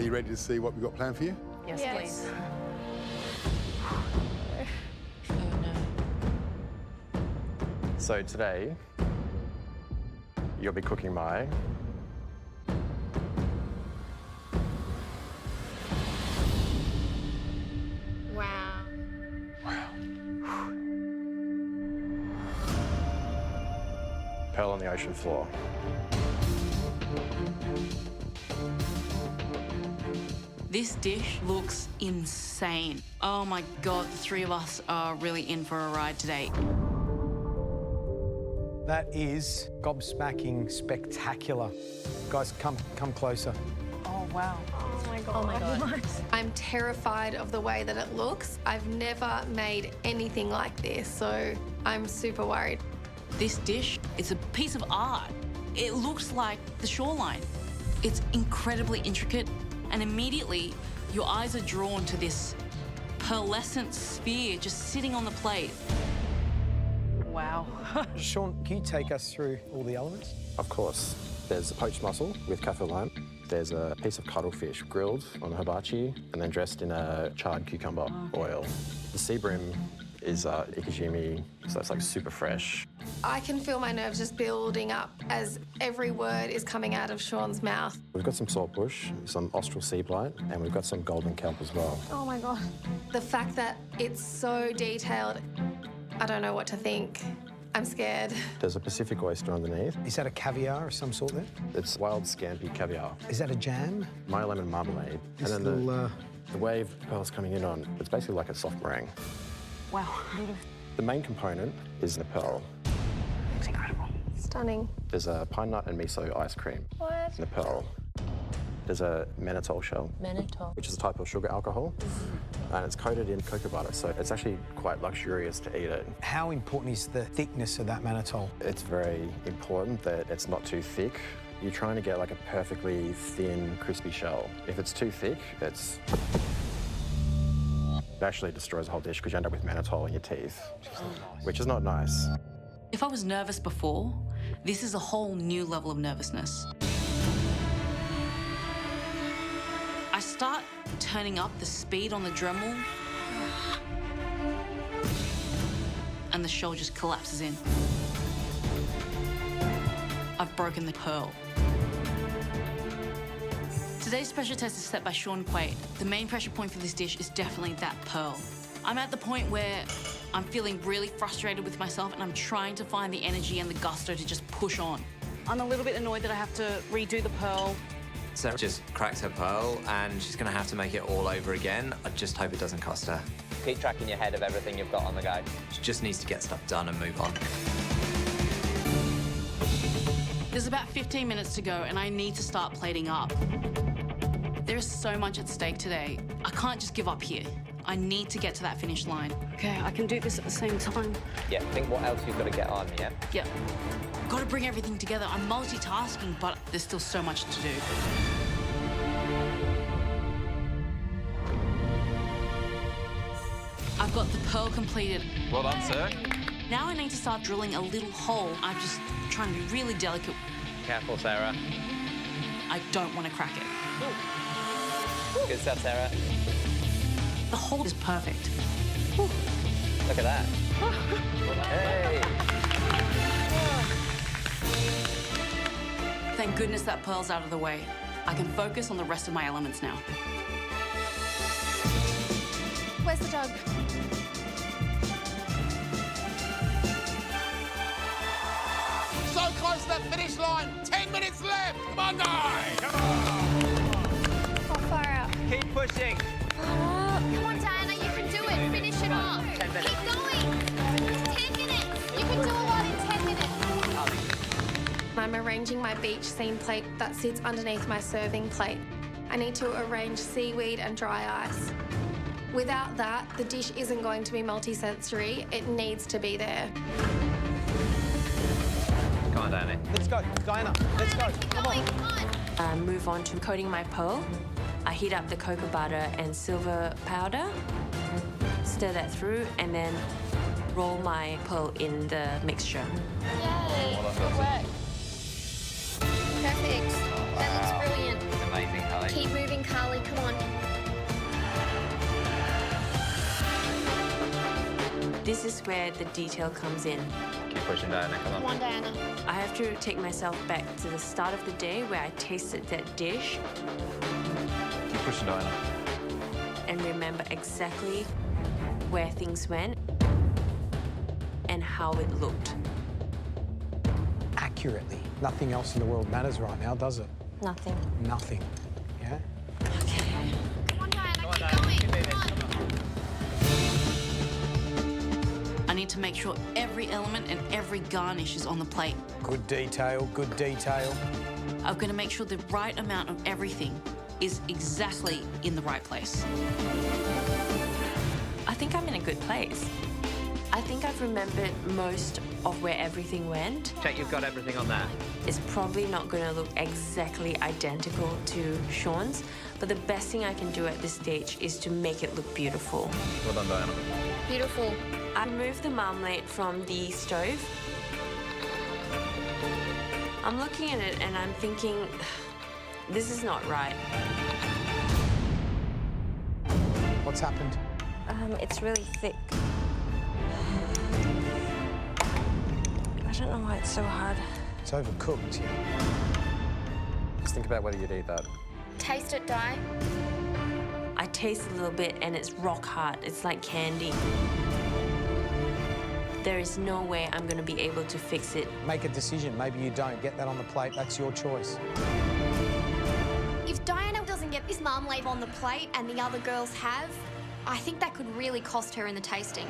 you ready to see what we've got planned for you? Yes, please. Oh, no. So today, you'll be cooking my Wow. pearl on the ocean floor. This dish looks insane. Oh my God, the three of us are really in for a ride today. That is gobsmacking spectacular. Guys, come closer. Oh, wow. Oh my God. Oh, my God. I'm terrified of the way that it looks. I've never made anything like this, so I'm super worried. This dish is a piece of art. It looks like the shoreline. It's incredibly intricate, and immediately your eyes are drawn to this pearlescent sphere just sitting on the plate. Wow. Shaun, can you take us through all the elements? Of course. There's a poached mussel with kaffir lime. There's a piece of cuttlefish grilled on hibachi and then dressed in a charred cucumber oil. The sea bream is ikijimi, so it's like super fresh. I can feel my nerves just building up as every word is coming out of Shaun's mouth. We've got some saltbush, some austral sea blight, and we've got some golden kelp as well. Oh my God. The fact that it's so detailed, I don't know what to think. I'm scared. There's a Pacific oyster underneath. Is that a caviar of some sort there? It's wild scampi caviar. Is that a jam? My lemon marmalade. This and then little, the wave pearls coming in on, it's basically like a soft meringue. Wow. The main component is the pearl. It's incredible. Stunning. There's a pine nut and miso ice cream What? in the pearl. There's a mannitol shell, Mannitol. which is a type of sugar alcohol, and it's coated in cocoa butter, so it's actually quite luxurious to eat it. How important is the thickness of that mannitol? It's very important that it's not too thick. You're trying to get like a perfectly thin, crispy shell. If it's too thick, it actually destroys the whole dish because you end up with mannitol in your teeth, which is not nice. If I was nervous before, this is a whole new level of nervousness. I start turning up the speed on the Dremel, and the shell just collapses in. I've broken the pearl. Today's special test is set by Shaun Quade. The main pressure point for this dish is definitely that pearl. I'm at the point where I'm feeling really frustrated with myself, and I'm trying to find the energy and the gusto to just push on. I'm a little bit annoyed that I have to redo the pearl. Sarah just cracked her pearl and she's going to have to make it all over again. I just hope it doesn't cost her. Keep track in your head of everything you've got on the go. She just needs to get stuff done and move on. There's about 15 minutes to go, and I need to start plating up. There is so much at stake today. I can't just give up here. I need to get to that finish line. Okay, I can do this at the same time. Yeah, think what else you've got to get on, yeah? Yep. Got to bring everything together. I'm multitasking, but there's still so much to do. I've got the pearl completed. Well done, sir. Now I need to start drilling a little hole. I'm just trying to be really delicate. Careful, Sarah. I don't want to crack it. Good stuff, Sarah. The hole is perfect. Look at that. Hey! Thank goodness that pearl's out of the way. I can focus on the rest of my elements now. Where's the dog? So close to that finish line. 10 minutes left. Come on, guys. Come on. Oh, far out. Keep pushing. Come on, Diana, you can do it. Finish it off. 10 minutes. Keep going. It's 10 minutes. You can do a lot in 10 minutes. I'm arranging my beach scene plate that sits underneath my serving plate. I need to arrange seaweed and dry ice. Without that, the dish isn't going to be multi-sensory. It needs to be there. Come on, Diana. Let's go, Diana, let's go. Come on. Come on. Move on to coating my pearl. I heat up the cocoa butter and silver powder, stir that through, and then roll my pearl in the mixture. Yay. Good work. Perfect. That looks brilliant. It's amazing, Holly. Keep moving, Carly, come on. This is where the detail comes in. Keep pushing, Diana. Come Come on. on, Diana. I have to take myself back to the start of the day where I tasted that dish Keep pushing, Diana. and remember exactly where things went and how it looked. Accurately. Nothing else in the world matters right now, does it? Nothing. Nothing. Yeah? Come on, Diana, Come on, keep Diana. going. You can do this. Come on. Come on. I need to make sure every element and every garnish is on the plate. Good detail, good detail. I'm going to make sure the right amount of everything is exactly in the right place. I think I'm in a good place. I think I've remembered most of where everything went. Check you've got everything on there. It's probably not going to look exactly identical to Shaun's, but the best thing I can do at this stage is to make it look beautiful. Well done, Diana. Beautiful. I removed the marmalade from the stove. I'm looking at it and I'm thinking, this is not right. What's happened? It's really thick. I don't know why it's so hard. It's overcooked. Just think about whether you'd eat that. Taste it, Di. I taste a little bit and it's rock hard. It's like candy. There is no way I'm going to be able to fix it. Make a decision. Maybe you don't. Get that on the plate. That's your choice. If Diana doesn't get this marmalade on the plate and the other girls have, I think that could really cost her in the tasting.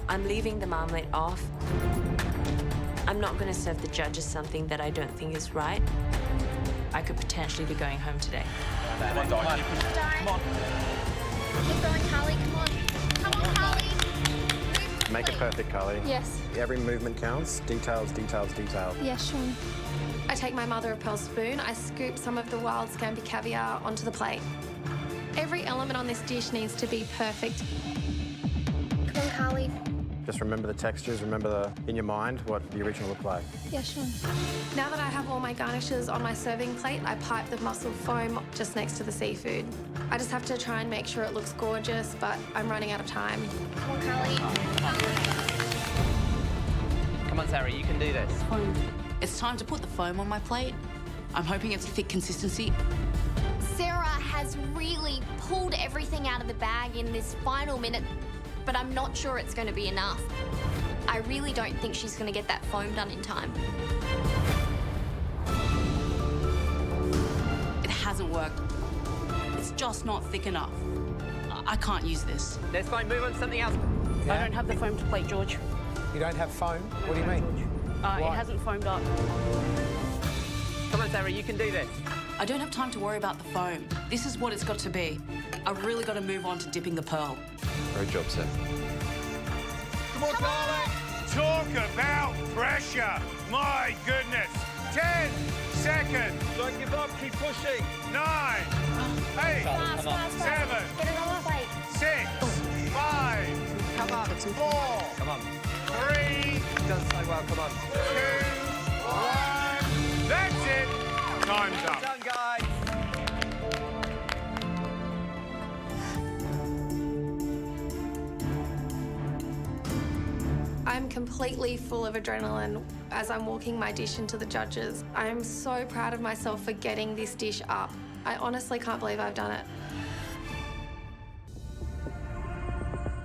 I'm leaving the marmalade off. I'm not going to serve the judges something that I don't think is right. I could potentially be going home today. Come on, Diana. Di. Come on. Keep going, Carly, come on. Come on, Carly. Move Make it quickly. perfect, Carly. Yes. Every movement counts. Details, details, detail. Yes, Shaun. I take my mother of pearl spoon, I scoop some of the wild scampi caviar onto the plate. Every element on this dish needs to be perfect. Come on, Carly. Just remember the textures, remember in your mind what the original looked like. Yes, Shaun. Now that I have all my garnishes on my serving plate, I pipe the mussel foam just next to the seafood. I just have to try and make sure it looks gorgeous, but I'm running out of time. Come on, Carly. Come on, Sarah. You can do this. Foam. It's time to put the foam on my plate. I'm hoping it's a thick consistency. Sarah has really pulled everything out of the bag in this final minute, but I'm not sure it's going to be enough. I really don't think she's going to get that foam done in time. It hasn't worked. It's just not thick enough. I can't use this. That's fine. Move on to something else. I don't have the foam to plate, George. You don't have foam? What do you mean? It Why? hasn't foamed up. Come on, Sarah. You can do this. I don't have time to worry about the foam. This is what it's got to be. I've really got to move on to dipping the pearl. Great job, Seth. Come on, Carly. Talk about pressure. My goodness. 10 seconds. Don't give up. Keep pushing. 9, 8, Fast, fast, 7, fast. Get it on the plate. 6, 5, Come on. 4, Come on. 3, You've done so well. Come on. 2, 1. That's it. Time's up. Done, guys. I'm completely full of adrenaline as I'm walking my dish into the judges. I'm so proud of myself for getting this dish up. I honestly can't believe I've done it.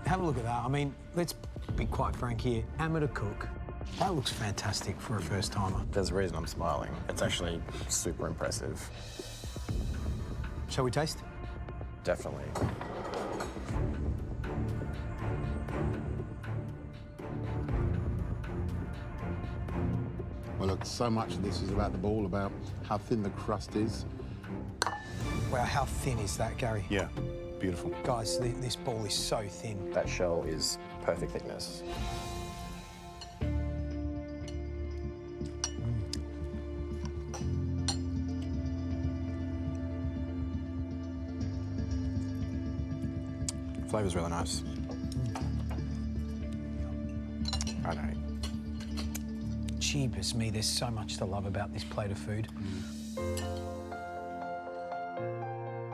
Have a look at that. I mean, let's be quite frank here. Amateur cook. That looks fantastic for a first-timer. There's a reason I'm smiling. It's actually super impressive. Shall we taste? Definitely. Well, look, so much of this is about the ball, about how thin the crust is. Wow, how thin is that, Gary? Yeah, beautiful. Guys, this ball is so thin. That shell is perfect thickness. Flavor's really nice. I know. jeepers me, there's so much to love about this plate of food. I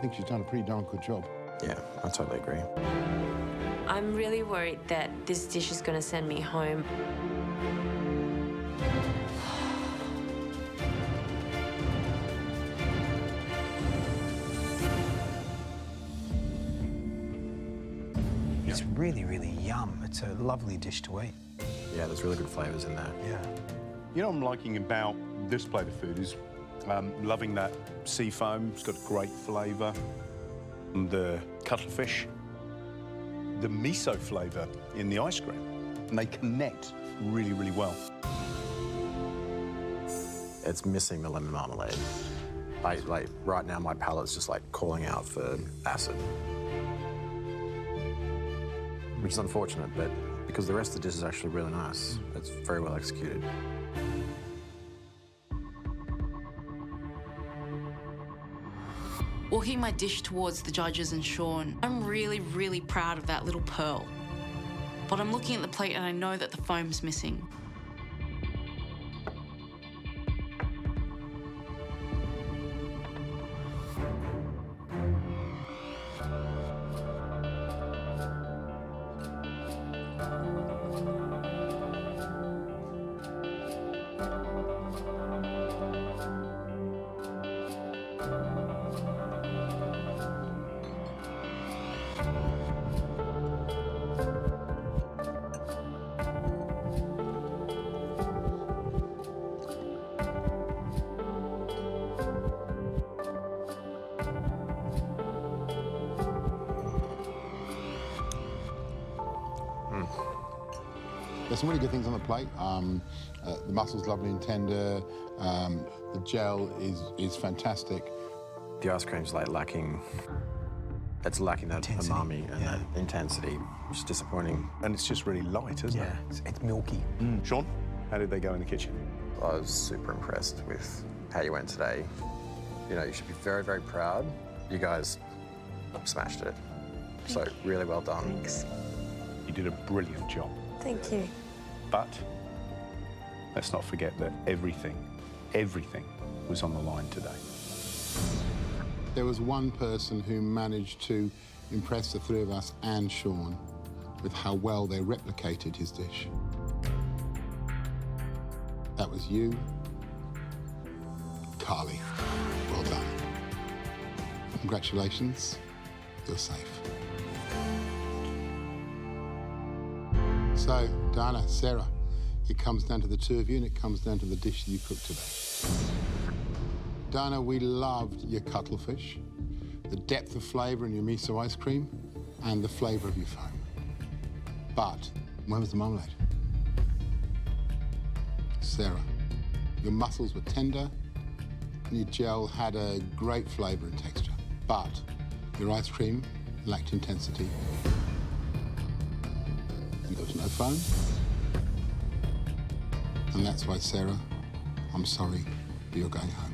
think she's done a pretty darn good job. Yeah, I totally agree. I'm really worried that this dish is going to send me home. It's really, really yum. It's a lovely dish to eat. Yeah, there's really good flavours in there. Yeah. You know what I'm liking about this plate of food is loving that sea foam. It's got great flavour. And the cuttlefish, the miso flavour in the ice cream. And they connect really, really well. It's missing the lemon marmalade. Like right now, my palate's just like calling out for acid. Which is unfortunate, but because the rest of the dish is actually really nice. It's very well executed. Walking my dish towards the judges and Shaun, I'm really, really proud of that little pearl. But I'm looking at the plate and I know that the foam's missing. There's some really good things on the plate. The muscle's lovely and tender. The gel is fantastic. The ice cream's like lacking. It's lacking that Intensity. umami and that intensity, which is disappointing. And it's just really light, isn't Yeah, it's milky. it? Shaun, how did they go in the kitchen? I was super impressed with how you went today. You know, you should be very, very proud. You guys smashed it. So really well done. Thanks. You did a brilliant job. Thank you. But let's not forget that everything was on the line today. There was one person who managed to impress the three of us and Shaun with how well they replicated his dish. That was you, Carly. Well done. Congratulations, you're safe. So, Dana, Sarah, it comes down to the two of you and it comes down to the dish that you cooked today. Dana, we loved your cuttlefish, the depth of flavour in your miso ice cream, and the flavour of your foam. But where was the marmalade? Sarah, your mussels were tender and your gel had a great flavour and texture. But your ice cream lacked intensity. And there was no foam. And that's why, Sarah, I'm sorry, but you're going home.